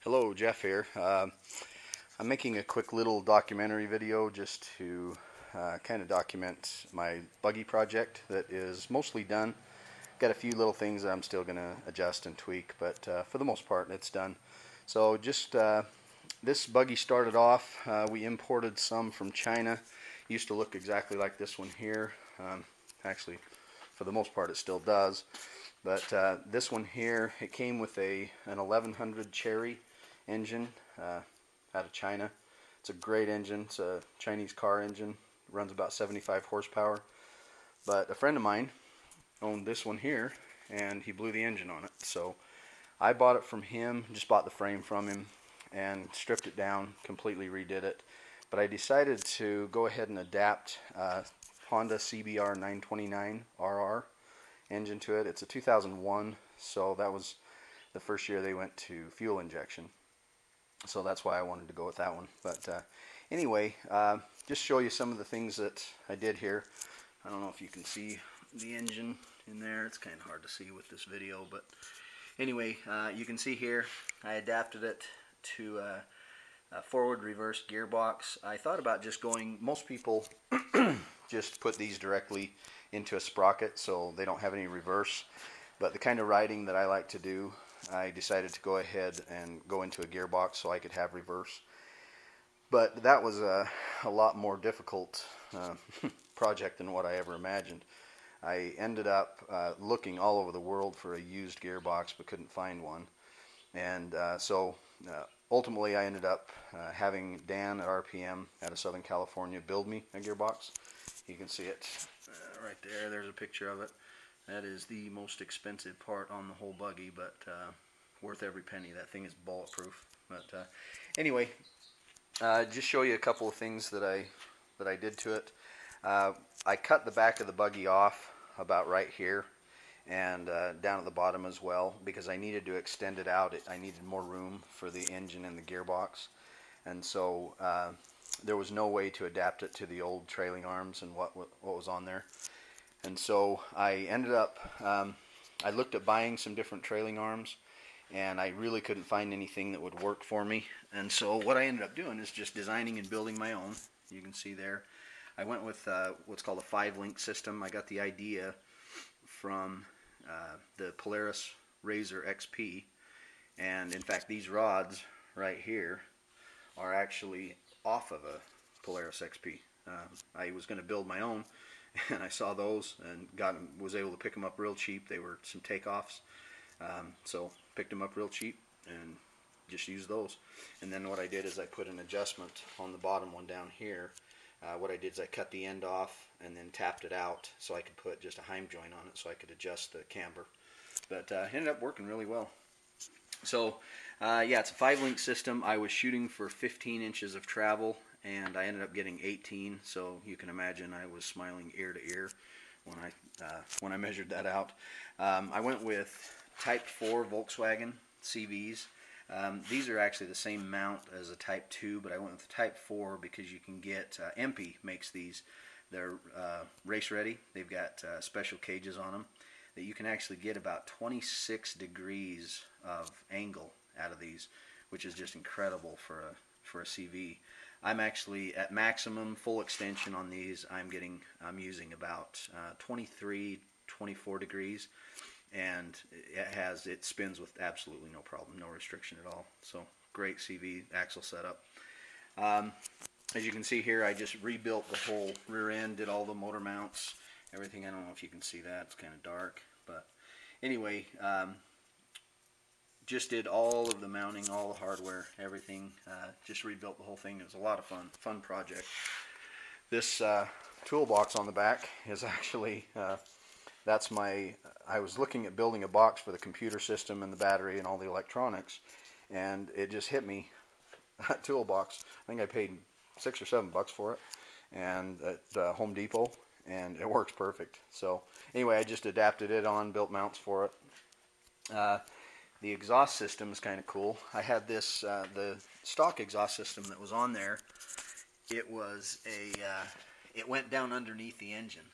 Hello, Jeff here. I'm making a quick little documentary video just to kind of document my buggy project that is mostly done. Got a few little things that I'm still going to adjust and tweak, but for the most part it's done. So just this buggy started off, we imported some from China. It used to look exactly like this one here. Actually, for the most part it still does. But this one here, it came with an 1100 Cherry engine out of China. It's a great engine. It's a Chinese car engine. It runs about 75 horsepower. But a friend of mine owned this one here, and he blew the engine on it. So I bought it from him, just bought the frame from him, and stripped it down, completely redid it. But I decided to go ahead and adapt Honda CBR 929 RR engine to it. It's a 2001, so that was the first year they went to fuel injection. So that's why I wanted to go with that one. But anyway, just show you some of the things that I did here. I don't know if you can see the engine in there. It's kind of hard to see with this video, but anyway, you can see here I adapted it to a forward reverse gearbox. I thought about just going, most people just put these directly into a sprocket so they don't have any reverse, but the kind of riding that I like to do, I decided to go ahead and go into a gearbox so I could have reverse. But that was a lot more difficult project than what I ever imagined. I ended up looking all over the world for a used gearbox but couldn't find one, and so ultimately I ended up having Dan at RPM out of Southern California build me a gearbox. You can see it right there. There's a picture of it. That is the most expensive part on the whole buggy, but worth every penny. That thing is bulletproof. But anyway, just show you a couple of things that I did to it. I cut the back of the buggy off about right here, and down at the bottom as well, because I needed to extend it out. I needed more room for the engine and the gearbox, and so there was no way to adapt it to the old trailing arms and what was on there. And so I ended up, I looked at buying some different trailing arms, and I really couldn't find anything that would work for me. And so what I ended up doing is just designing and building my own. You can see there. I went with what's called a 5-link system. I got the idea from the Polaris Razor XP, and in fact these rods right here are actually off of a Polaris XP. I was going to build my own, and I saw those and was able to pick them up real cheap. They were some takeoffs, so picked them up real cheap and just used those. And then what I did is I put an adjustment on the bottom one down here. What I did is I cut the end off and then tapped it out so I could put just a heim joint on it so I could adjust the camber. But ended up working really well. So yeah, it's a 5-link system. I was shooting for 15 inches of travel, and I ended up getting 18, so you can imagine I was smiling ear to ear when I measured that out. I went with Type 4 Volkswagen CVs. These are actually the same mount as a Type 2, but I went with the Type 4 because you can get, MP makes these. They're race ready. They've got special cages on them that you can actually get about 26 degrees of angle out of these, which is just incredible for a CV. I'm actually at maximum full extension on these. I'm using about 23, 24 degrees, and it spins with absolutely no problem, no restriction at all. So great CV axle setup. As you can see here, I just rebuilt the whole rear end, did all the motor mounts, everything. I don't know if you can see that, it's kind of dark, but anyway, just did all of the mounting, all the hardware, everything. Just rebuilt the whole thing. It was a lot of fun project. This toolbox on the back is actually I was looking at building a box for the computer system and the battery and all the electronics, and it just hit me, that toolbox. I think I paid $6 or $7 for it, and at Home Depot, and it works perfect. So anyway, I just adapted it on, built mounts for it. The exhaust system is kind of cool. I had this, the stock exhaust system that was on there, it went down underneath the engine,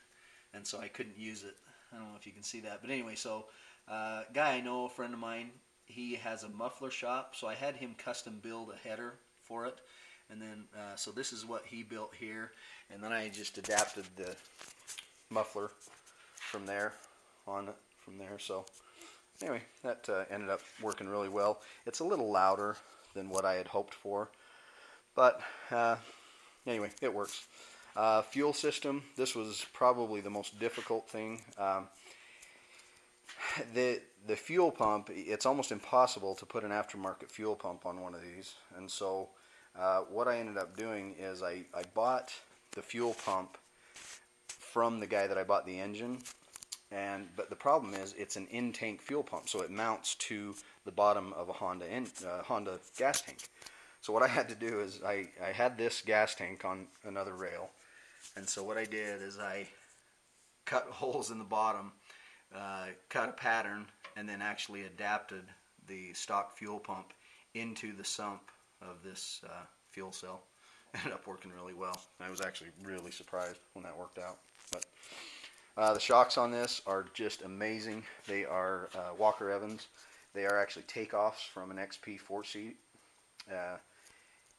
and so I couldn't use it. I don't know if you can see that, but anyway, so guy I know, a friend of mine, he has a muffler shop, so I had him custom build a header for it. And then, so this is what he built here, and then I just adapted the muffler from there on it from there. So anyway, that ended up working really well. It's a little louder than what I had hoped for, but anyway, it works. Fuel system, this was probably the most difficult thing. The fuel pump, it's almost impossible to put an aftermarket fuel pump on one of these, and so what I ended up doing is I bought the fuel pump from the guy that I bought the engine, but the problem is it's an in-tank fuel pump, so it mounts to the bottom of a Honda gas tank. So what I had to do is I had this gas tank on another rail, and so what I did is I cut holes in the bottom, cut a pattern, and then actually adapted the stock fuel pump into the sump of this fuel cell. Ended up working really well. I was actually really surprised when that worked out. But the shocks on this are just amazing. They are Walker Evans. They are actually takeoffs from an XP 4-seat.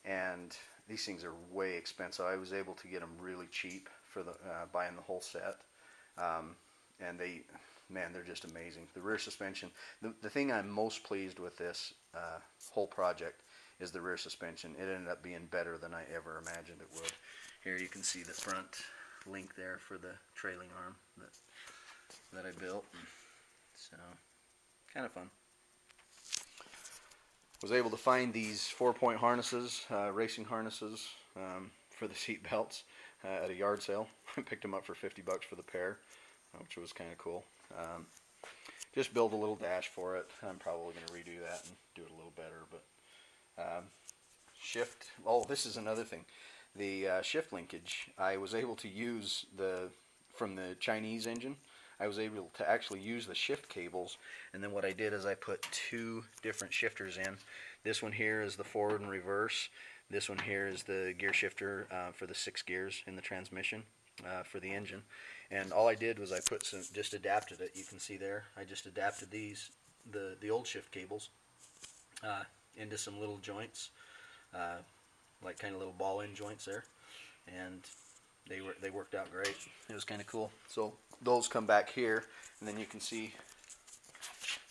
And these things are way expensive. I was able to get them really cheap for the buying the whole set. And they're just amazing. The rear suspension, the thing I'm most pleased with this whole project is the rear suspension. It ended up being better than I ever imagined it would. Here you can see the front link there for the trailing arm that I built. So, kind of fun. Was able to find these 4-point harnesses, racing harnesses for the seat belts at a yard sale. I picked them up for $50 for the pair, which was kind of cool. Just build a little dash for it. I'm probably going to redo that and do it a little better. But shift. Oh, this is another thing. The shift linkage. I was able to use from the Chinese engine. I was able to actually use the shift cables, and then what I did is I put 2 different shifters in. This one here is the forward and reverse. This one here is the gear shifter for the 6 gears in the transmission for the engine. And all I did was I just adapted it. You can see there, I just adapted the old shift cables into some little joints, like kind of little ball-end joints there, and they worked out great. It was kind of cool. So those come back here, and then you can see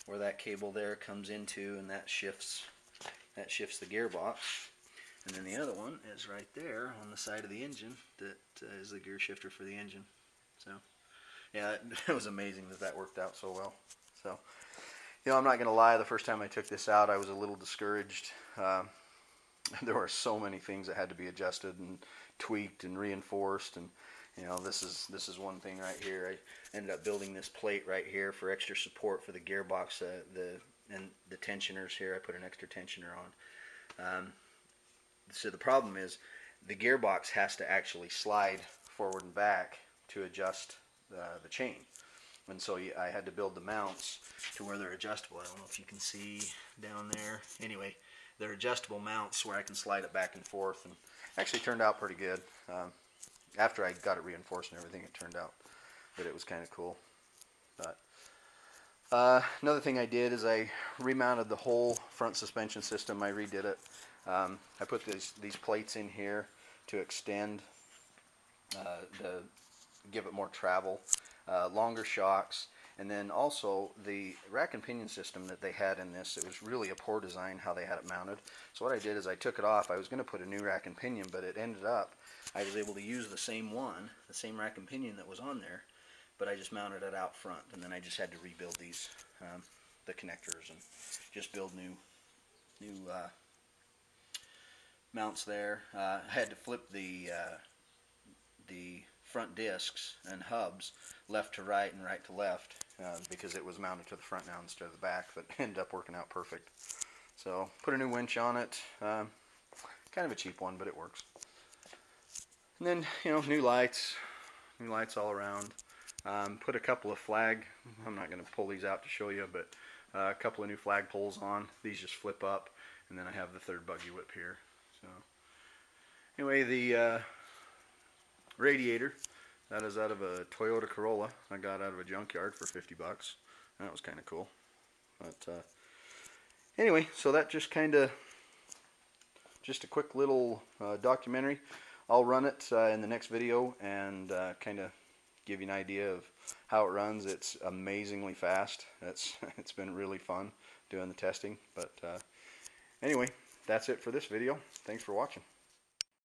where that cable there comes into, and that shifts the gearbox. And then the other one is right there on the side of the engine. That is the gear shifter for the engine. So yeah, it was amazing that worked out so well. So, you know, I'm not going to lie, the first time I took this out I was a little discouraged. There were so many things that had to be adjusted and tweaked and reinforced, and you know, this is one thing right here. I ended up building this plate right here for extra support for the gearbox, and the tensioners here. I put an extra tensioner on. So the problem is the gearbox has to actually slide forward and back to adjust the chain, and so I had to build the mounts to where they're adjustable. I don't know if you can see down there. Anyway, they're adjustable mounts where I can slide it back and forth, and actually turned out pretty good. After I got it reinforced and everything, it turned out that it was kind of cool. But another thing I did is I remounted the whole front suspension system. I redid it. I put these plates in here to extend, give it more travel, longer shocks, and then also the rack and pinion system that they had in this. It was really a poor design how they had it mounted. So what I did is I took it off. I was going to put a new rack and pinion, but it ended up I was able to use the same rack and pinion that was on there, but I just mounted it out front, and then I just had to rebuild these, the connectors, and just build new mounts there. I had to flip the front discs and hubs left to right and right to left because it was mounted to the front now instead of the back, but it ended up working out perfect. So put a new winch on it, kind of a cheap one, but it works. And then, you know, new lights all around. Put a couple of flag, I'm not going to pull these out to show you, but a couple of new flag poles on. These just flip up, and then I have the third buggy whip here. So anyway, the radiator, that is out of a Toyota Corolla I got out of a junkyard for $50. That was kind of cool. But Anyway, so that just just a quick little documentary. I'll run it in the next video and kind of give you an idea of how it runs. It's amazingly fast. It's been really fun doing the testing. But anyway, that's it for this video. Thanks for watching.